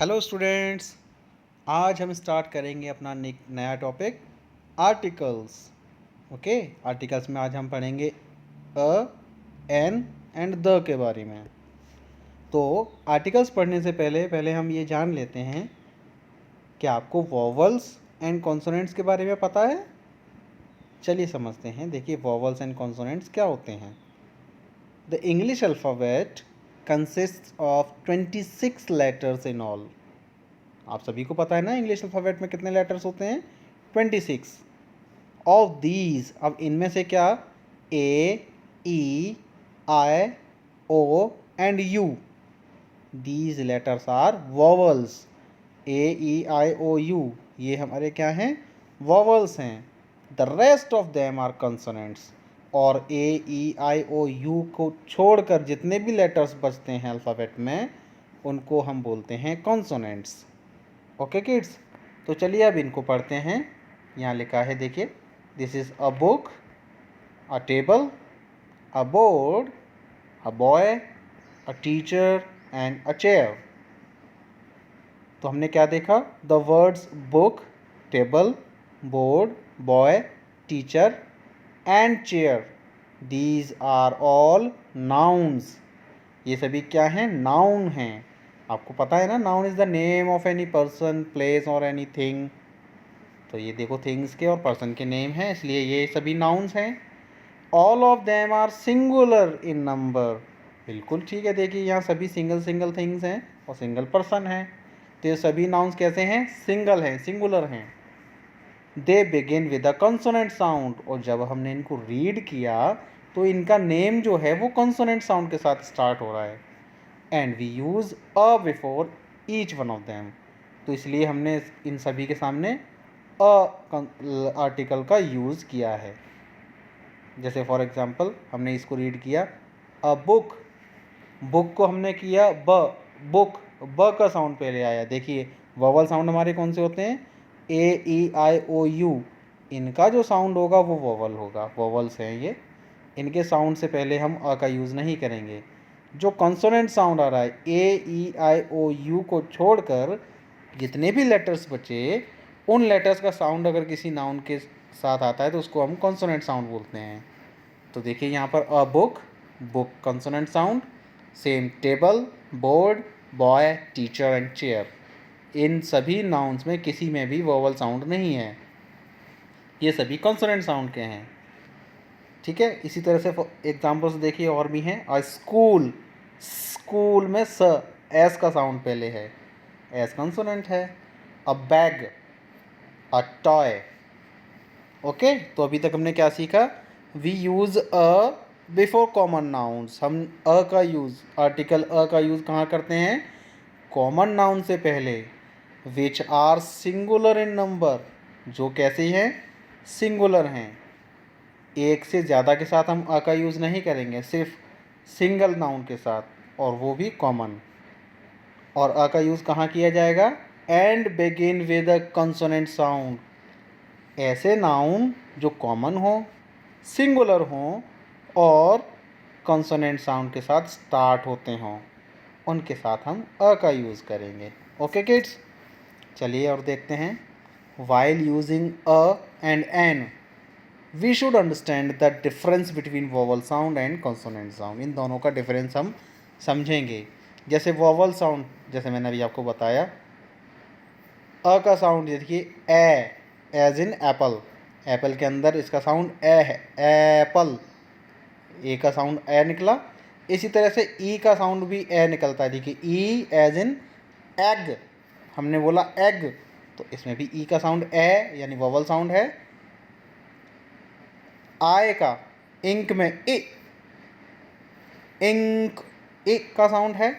Hello students. आज हम start करेंगे अपना नया टॉपिक आर्टिकल्स। ओके, आर्टिकल्स में आज हम पढ़ेंगे अ, एन एंड द के बारे में। तो आर्टिकल्स पढ़ने से पहले पहले हम ये जान लेते हैं कि आपको वॉवल्स एंड कॉन्सोनेंट्स के बारे में पता है। चलिए समझते हैं। देखिए, वॉवल्स एंड कॉन्सोनेंट्स क्या होते हैं। The English alphabet consist of 26 letters in all. आप सभी को पता है ना, इंग्लिश अल्फ़ाबेट में कितने लेटर्स होते हैं? 26 ऑफ दीज। अब इनमें से क्या? A, E, I, O and U, these letters are vowels. A, E, I, O, U, ये हमारे क्या हैं? वॉवल्स हैं। The rest of them are consonants. और A, E, I, O, you को छोड़कर जितने भी लेटर्स बचते हैं अल्फ़ाबेट में, उनको हम बोलते हैं कॉन्सोनेंट्स। ओके किड्स, तो चलिए अब इनको पढ़ते हैं। यहाँ लिखा है, देखिए, this is a book, a table, a board, a boy, a teacher and a chair. तो हमने क्या देखा? The words book, table, board, boy, teacher and chair, these are all nouns. ये सभी क्या हैं? नाउन हैं। आपको पता है ना, noun is the name of any person, place और एनी थिंग। तो ये देखो, थिंग्स के और पर्सन के नेम हैं, इसलिए ये सभी नाउन्स हैं। All of them are singular in number. बिल्कुल ठीक है। देखिए, यहाँ सभी सिंगल सिंगल थिंग्स हैं और सिंगल पर्सन हैं। तो ये सभी नाउन्स कैसे हैं? सिंगल हैं, सिंगुलर हैं। They begin with a consonant sound. और जब हमने इनको रीड किया तो इनका नेम जो है वो कॉन्सोनेंट साउंड के साथ स्टार्ट हो रहा है। And we use a before each one of them. तो इसलिए हमने इन सभी के सामने आर्टिकल का यूज़ किया है। जैसे फॉर एग्जांपल हमने इसको रीड किया अ बुक, बुक को हमने किया ब, बुक, ब का साउंड पहले आया। देखिए, वॉवल साउंड हमारे कौन से होते हैं? ए, ई, आई, ओ, यू। इनका जो साउंड होगा वो वॉवल होगा, वॉवल्स हैं ये। इनके साउंड से पहले हम अ का यूज़ नहीं करेंगे। जो कॉन्सोनेंट साउंड आ रहा है, ए, ई, आई, ओ, यू को छोड़कर जितने भी लेटर्स बचे, उन लेटर्स का साउंड अगर किसी नाउन के साथ आता है तो उसको हम कॉन्सोनेंट साउंड बोलते हैं। तो देखिए यहाँ पर a book, book consonant sound. Same table, board, boy, teacher and chair, इन सभी नाउन्स में किसी में भी वोवल साउंड नहीं है, ये सभी कॉन्सोनेंट साउंड के हैं। ठीक है। इसी तरह से एग्जाम्पल्स देखिए और भी हैं। अ स्कूल, स्कूल में स, एस का साउंड पहले है, एस कॉन्सोनेंट है। A bag, a toy. Okay, तो अभी तक हमने क्या सीखा? We use a before common nouns. हम अ का यूज़, आर्टिकल अ का यूज़ कहाँ करते हैं? कॉमन नाउन से पहले। Which are singular in number, जो कैसे हैं? सिंगुलर हैं। एक से ज़्यादा के साथ हम अ का यूज़ नहीं करेंगे, सिर्फ सिंगल नाउन के साथ, और वो भी कॉमन। और अ का यूज़ कहाँ किया जाएगा? And begin with a consonant sound. ऐसे नाउन जो कॉमन हो, सिंगुलर हों और कॉन्सोनेंट साउंड के साथ स्टार्ट होते हों, उनके साथ हम अ का यूज़ करेंगे। ओके किड्स, चलिए और देखते हैं। While using a and an, we should understand the difference between vowel sound and consonant sound. इन दोनों का डिफरेंस हम समझेंगे। जैसे वोवल साउंड, जैसे मैंने अभी आपको बताया, अ का साउंड देखिए, ए, एज इन एप्पल। एप्पल के अंदर इसका साउंड ए है, एप्पल, ए का साउंड ए निकला। इसी तरह से ई का साउंड भी ए निकलता है। देखिए, ई एज इन एग, हमने बोला एग, तो इसमें भी ई का साउंड ए यानी वोवल साउंड है। आय का, इंक में ए, इंक, ए का साउंड है।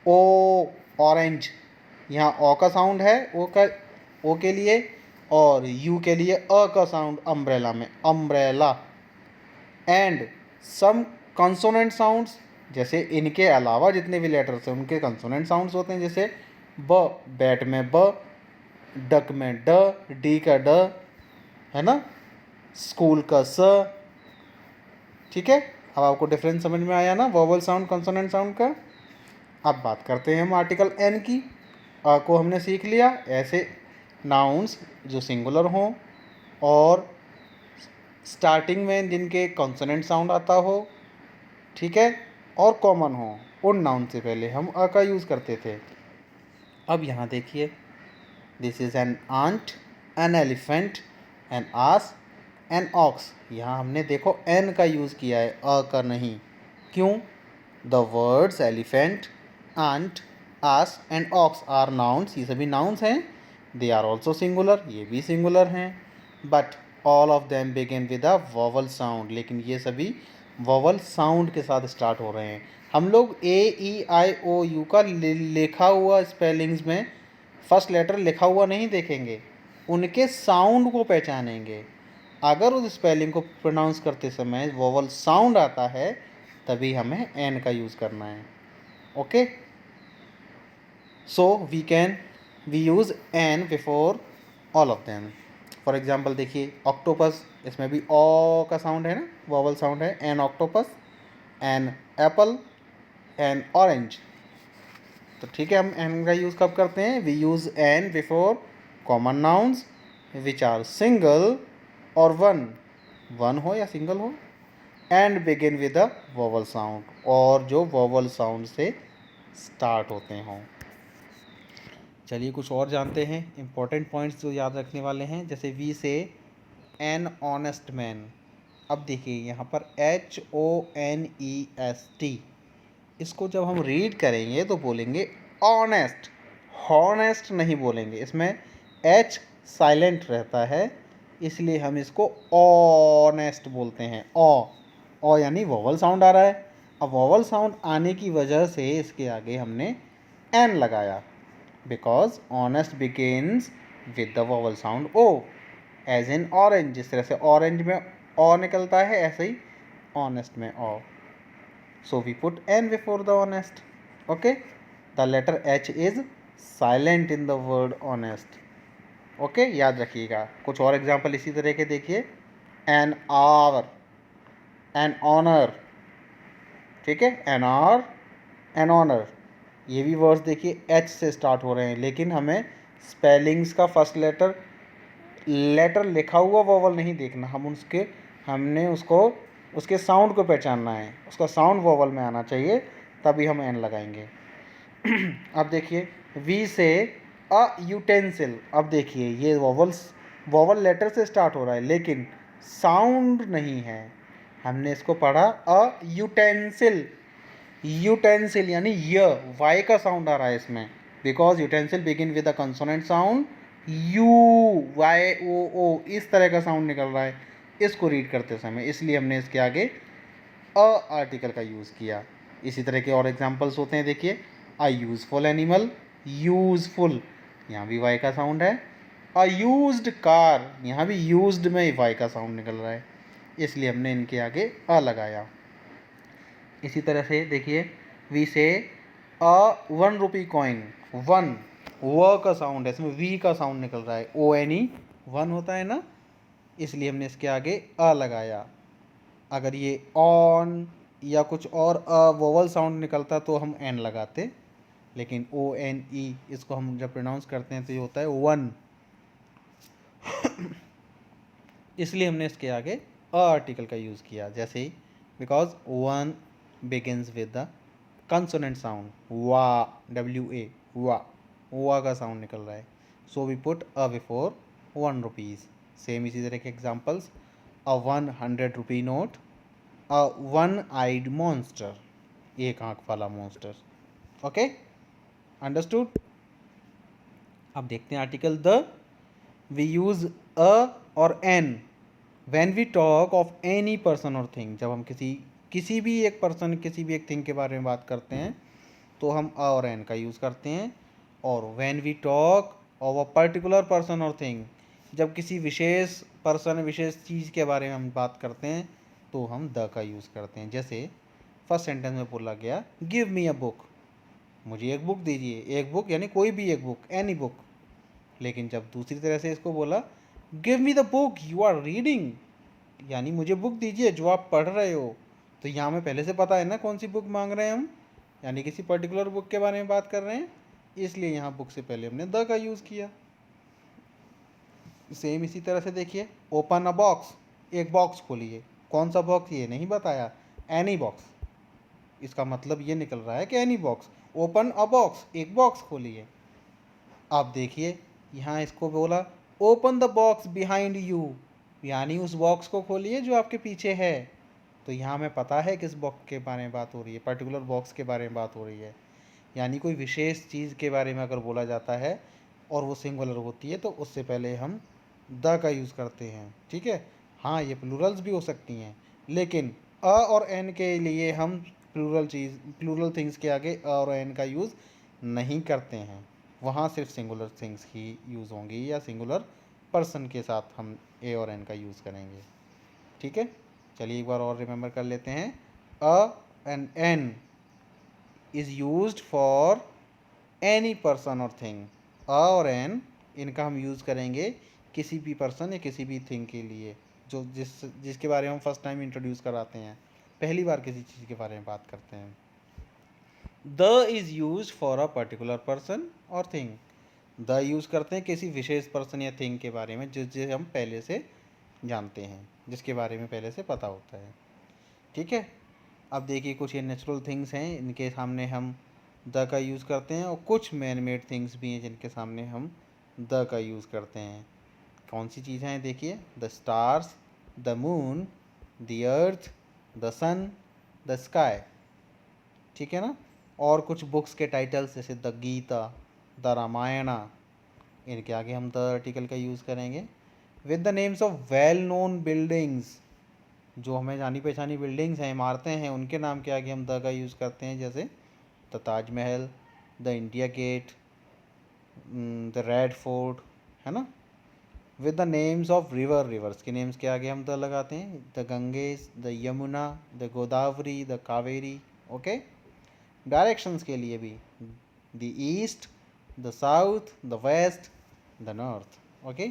ओ, ऑरेंज, यहाँ ओ का साउंड है, ओ के लिए, और यू के लिए अ का साउंड अम्ब्रेला में, umbrella. And some consonant sounds, जैसे इनके अलावा जितने भी लेटर्स हैं उनके कंसोनेंट साउंड्स होते हैं। जैसे ब, बैट में ब, डक में ड, डी का ड, है ना, स्कूल का स। ठीक है, अब आपको डिफरेंस समझ में आया ना, वोवल साउंड, कंसोनेंट साउंड का। अब बात करते हैं हम आर्टिकल एन की। अ को हमने सीख लिया। ऐसे नाउन्स जो सिंगुलर हों और स्टार्टिंग में जिनके कॉन्सोनेंट साउंड आता हो, ठीक है, और कॉमन हो, उन नाउन से पहले हम अ का यूज़ करते थे। अब यहाँ देखिए, this is an ant, an elephant, an ass, an ox. यहाँ हमने देखो एन का यूज़ किया है, अ का नहीं। क्यों? The words elephant, ant, ass and ox are nouns. ये सभी नाउन्स हैं। दे आर ऑल्सो सिंगुलर, ये भी सिंगुलर हैं। But all of them begin with a vowel sound. लेकिन ये सभी वॉवल साउंड के साथ स्टार्ट हो रहे हैं। हम लोग ए ई आई ओ यू का लिखा हुआ स्पेलिंग्स में फर्स्ट लेटर लिखा हुआ नहीं देखेंगे, उनके साउंड को पहचानेंगे। अगर उस स्पेलिंग को प्रोनाउंस करते समय वोवल साउंड आता है, तभी हमें एन का यूज़ करना है। Okay, so we use an before all of them. For example देखिए, ऑक्टोपस, इसमें भी ओ का साउंड है ना, वोवल साउंड है। An octopus, an apple, an orange. तो ठीक है, हम एन का यूज़ कब करते हैं? We use an before common nouns which are single और वन हो या सिंगल हो, and begin with a vowel sound, और जो वोवल साउंड से स्टार्ट होते हों। चलिए कुछ और जानते हैं इंपॉर्टेंट पॉइंट्स जो याद रखने वाले हैं। जैसे वी से एन ऑनेस्ट मैन। अब देखिए यहाँ पर HONEST, इसको जब हम रीड करेंगे तो बोलेंगे ऑनेस्ट, हॉनेस्ट नहीं बोलेंगे। इसमें एच साइलेंट रहता है, इसलिए हम इसको ऑनेस्ट बोलते हैं। ओ यानी वोवल साउंड आ रहा है। अब वोवल साउंड आने की वजह से इसके आगे हमने एन लगाया, because honest begins with the vowel sound O, as in orange. जिस तरह से ऑरेंज में ओ निकलता है, ऐसे ही ऑनेस्ट में ओ। So we put N before the honest. Okay. The letter H is silent in the word honest. Okay, याद रखिएगा। कुछ और एग्जाम्पल इसी तरह के देखिए। An hour, an honor, ठीक है, an hour, an honor। ये भी वर्ड्स देखिए H से स्टार्ट हो रहे हैं, लेकिन हमें स्पेलिंग्स का फर्स्ट लेटर लिखा हुआ वोवल नहीं देखना, हमने उसके साउंड को पहचानना है। उसका साउंड वोवल में आना चाहिए, तभी हम एन लगाएंगे। अब देखिए, वी से अ यूटेंसिल। अब देखिए, ये वोवल लेटर से स्टार्ट हो रहा है, लेकिन साउंड नहीं है। हमने इसको पढ़ा अ यूटेंसिल। यूटेंसिल यानी य, वाई का साउंड आ रहा है इसमें, because utensil begin with a consonant sound U, Y O O, इस तरह का साउंड निकल रहा है इसको रीड करते समय, इसलिए हमने इसके आगे अ आर्टिकल का यूज़ किया। इसी तरह के और एग्जांपल्स होते हैं। देखिए, अ यूज़फुल एनिमल, यूज़फुल, यहाँ भी वाई का साउंड है। अ यूज्ड कार, यहाँ भी यूज्ड में वाई का साउंड निकल रहा है, इसलिए हमने इनके आगे अ लगाया। इसी तरह से देखिए, वी से अ 1 रुपी कॉइन, वन, व का साउंड है, इसमें वी का साउंड निकल रहा है, ONE, वन होता है ना, इसलिए हमने इसके आगे अ लगाया। अगर ये ऑन या कुछ और वोवल साउंड निकलता तो हम एन लगाते, लेकिन ONE इसको हम जब प्रोनाउंस करते हैं तो ये होता है वन, इसलिए हमने इसके आगे अ आर्टिकल का यूज़ किया। जैसे ही, because one begins with the consonant sound, wa, WA, wa का साउंड निकल रहा है, so we put a before 1 rupees. Same इसी तरह के examples, a 100 rupee note, a one eyed monster, एक आंख वाला मॉन्स्टर। Okay, understood. अब देखते हैं article the. We use a और an when we talk of any person और थिंग। जब हम किसी भी एक पर्सन, किसी भी एक थिंग के बारे में बात करते हैं, तो हम अ और एन का यूज़ करते हैं। और when we talk of a particular person और थिंग, जब किसी विशेष पर्सन, विशेष चीज़ के बारे में हम बात करते हैं, तो हम द का यूज़ करते हैं। जैसे फर्स्ट सेंटेंस में बोला गया, गिव मी अ बुक, मुझे एक बुक दीजिए। एक बुक यानी कोई भी एक बुक, एनी बुक। लेकिन जब दूसरी तरह से इसको बोला, give me the book you are reading, यानी मुझे बुक दीजिए जो आप पढ़ रहे हो, तो यहाँ हमें पहले से पता है ना कौन सी बुक मांग रहे हैं हम, यानी किसी पर्टिकुलर बुक के बारे में बात कर रहे हैं। इसलिए यहाँ बुक से पहले हमने द का यूज़ किया। सेम इसी तरह से देखिए, ओपन अ बॉक्स, एक बॉक्स खोलिए, कौन सा बॉक्स ये नहीं बताया, एनी बॉक्स, इसका मतलब ये निकल रहा है कि any box. Open a box, एक बॉक्स खोलिए। आप देखिए यहाँ इसको बोला open the box behind you, यानी उस बॉक्स को खोलिए जो आपके पीछे है। तो यहाँ हमें पता है किस बॉक्स के बारे में बात हो रही है, पर्टिकुलर बॉक्स के बारे में बात हो रही है। यानी कोई विशेष चीज़ के बारे में अगर बोला जाता है और वो सिंगुलर होती है तो उससे पहले हम द का यूज़ करते हैं, ठीक है। हाँ, ये प्लूरल्स भी हो सकती हैं, लेकिन अ और एन के लिए हम प्लूरल थिंग्स के आगे अ और एन का यूज़ नहीं करते हैं। वहाँ सिर्फ सिंगुलर थिंग्स ही यूज़ होंगी या सिंगुलर पर्सन के साथ हम ए और एन का यूज़ करेंगे, ठीक है। चलिए एक बार और रिमेंबर कर लेते हैं। A and an is used for any person और थिंग। अ और एन, इनका हम यूज़ करेंगे किसी भी पर्सन या किसी भी थिंग के लिए जो जिसके बारे में हम फर्स्ट टाइम इंट्रोड्यूस कराते हैं, पहली बार किसी चीज़ के बारे में बात करते हैं। The is use for a particular person और थिंग, द यूज़ करते हैं किसी विशेष पर्सन या थिंग के बारे में जिसे हम पहले से जानते हैं, जिसके बारे में पहले से पता होता है, ठीक है। अब देखिए कुछ ये नेचुरल थिंग्स हैं, इनके सामने हम द का यूज़ करते हैं, और कुछ मैन मेड थिंग्स भी हैं जिनके सामने हम द का यूज़ करते हैं। कौन सी चीज़ें हैं देखिए, the stars, the moon, the earth, the sun, the sky, ठीक है ना। और कुछ बुक्स के टाइटल्स जैसे द गीता, द रामायणा, इनके आगे हम द आर्टिकल का यूज़ करेंगे। With the names of well known buildings, जो हमें जानी पहचानी बिल्डिंग्स हैं, इमारतें हैं, उनके नाम के आगे हम द का यूज़ करते हैं, जैसे the Taj Mahal, the India Gate, the Red Fort, है ना। With the names of rivers के नेम्स के आगे हम द लगाते हैं, the Ganges, the Yamuna, the Godavari, the Kaveri, okay. Directions के लिए भी the east, the south, the west, the north, okay.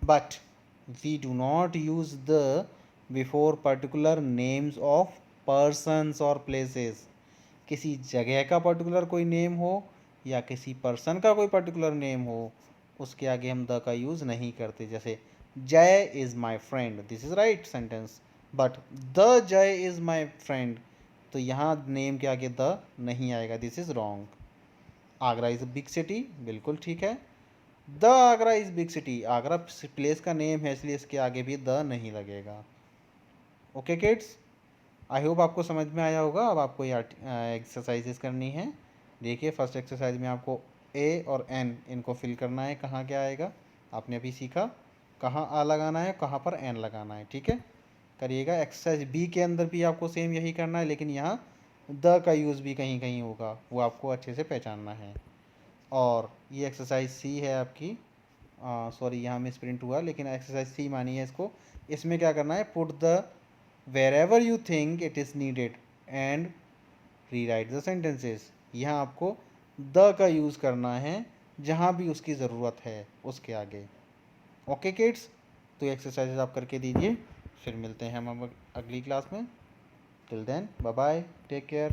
But we do not use the before particular names of persons और प्लेसेस। किसी जगह का पर्टिकुलर कोई नेम हो या किसी पर्सन का कोई पर्टिकुलर नेम हो, उसके आगे हम द का यूज़ नहीं करते। जैसे जय is my friend, this is right sentence, but the जय इज़ माई फ्रेंड, तो यहाँ नेम के आगे द नहीं आएगा, this is wrong. Agra is a big city, बिल्कुल ठीक है। The Agra is big city, Agra place का नेम है इसलिए इसके आगे भी द नहीं लगेगा। ओके किड्स, आई होप आपको समझ में आया होगा। अब आपको ये एक्सरसाइजेस करनी है। देखिए फर्स्ट एक्सरसाइज में आपको ए और एन इनको फिल करना है, कहाँ क्या आएगा आपने अभी सीखा, कहाँ आ लगाना है, कहाँ पर एन लगाना है, ठीक है। करिएगा। एक्सरसाइज बी के अंदर भी आपको सेम यही करना है, लेकिन यहाँ द का यूज़ भी कहीं कहीं होगा, वो आपको अच्छे से पहचानना है। और ये एक्सरसाइज सी है आपकी, सॉरी यहाँ मिस प्रिंट हुआ, लेकिन एक्सरसाइज सी मानी है इसको। इसमें क्या करना है, put the wherever you think it is needed and rewrite the sentences। यहाँ आपको द का यूज़ करना है जहाँ भी उसकी ज़रूरत है उसके आगे। ओके किड्स, तो एक्सरसाइजेज आप करके दीजिए, फिर मिलते हैं हम अगली क्लास में। Till then bye bye, take care.